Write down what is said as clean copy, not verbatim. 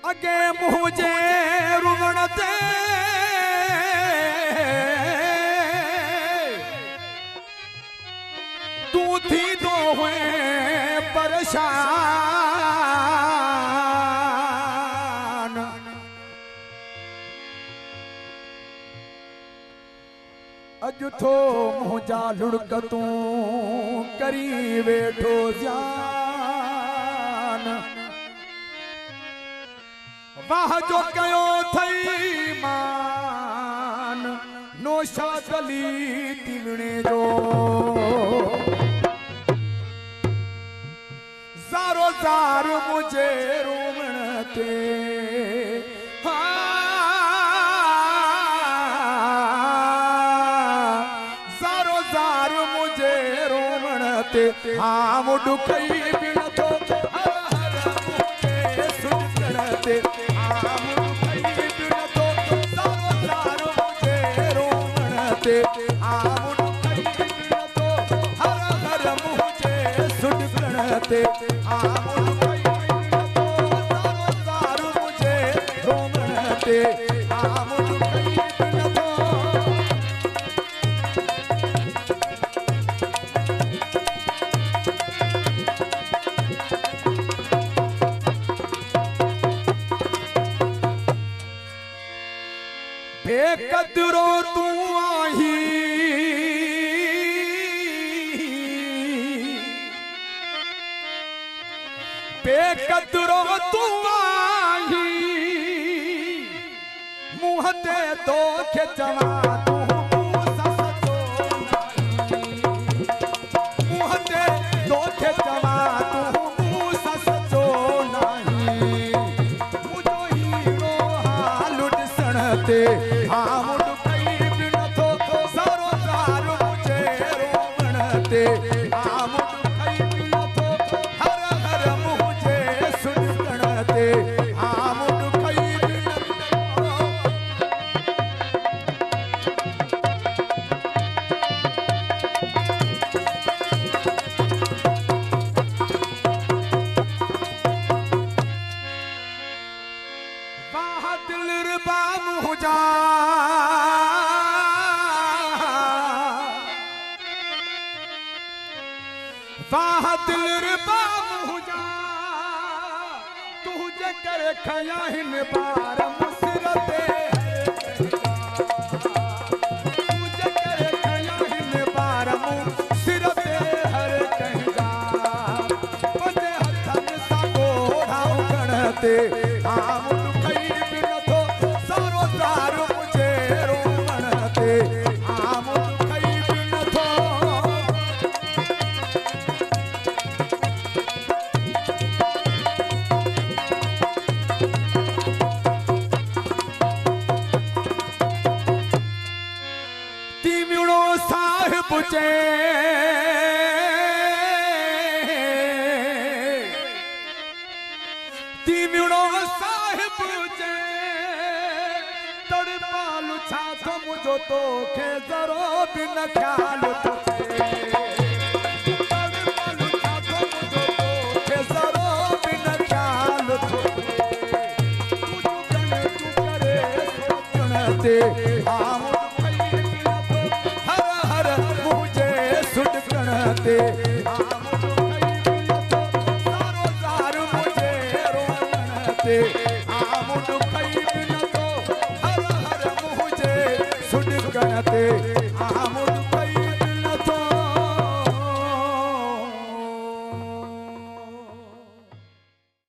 अगे मुझे रुवणते तू थी तो हुए परेशान। अज थो मुझा लुड़क तू करी वेठो ध्यान। वाह जो कयो थई मान नोशा गली तिवणे जो ज़ारो ज़ार मुझे रोवण ते ज़ारो ज़ार मुझे रोवण ते हाँ मुडुखई बिन थो हर हर मुझे सुनण ते ते बेकदरो तू आही बेकदरो तू आही मुँह ते तो के जवा तू ससतो मुँह ते तो के जवा तू ससतो नहीं मुझो हीरो हाल दिसण ते हाँ मुडुखई बिन थो ज़ारो ज़ार मुझे रोवण ते हाँ मुडुखई बिन थो हर हर मुझे सुनण ते हाँ मुडुखई बिन वाह दिल रुबा मुझा वाह दिल रुबा मुझा तुझे कर खया हिन बार मुसरते तुझे कर खया हिन बार मुसरते हर कहगा बजे हथन सा गोढ़ा गणते हाँ मुडुखई बिन थो ज़ारो ज़ार मुझे रोवण ते हाँ मुडुखई बिन थो तिमिणो साहिब जे तिमिणो साहिब जे तड़पालू छा तो मुझो तो के जरो बिन ख्याल तो तड़पालू छा तो मुझो तो के जरो बिन ख्याल तो मुझो कने तू करे सोचण ते हाँ मुडुखई बिन थो हर हर मुझे सुडकण ते हाँ मुडुखई बिन थो ज़ारो ज़ार मुझे रोवण ते हाँ मुडुखई बिन थो हर हर मुझे सुडकण ते हाँ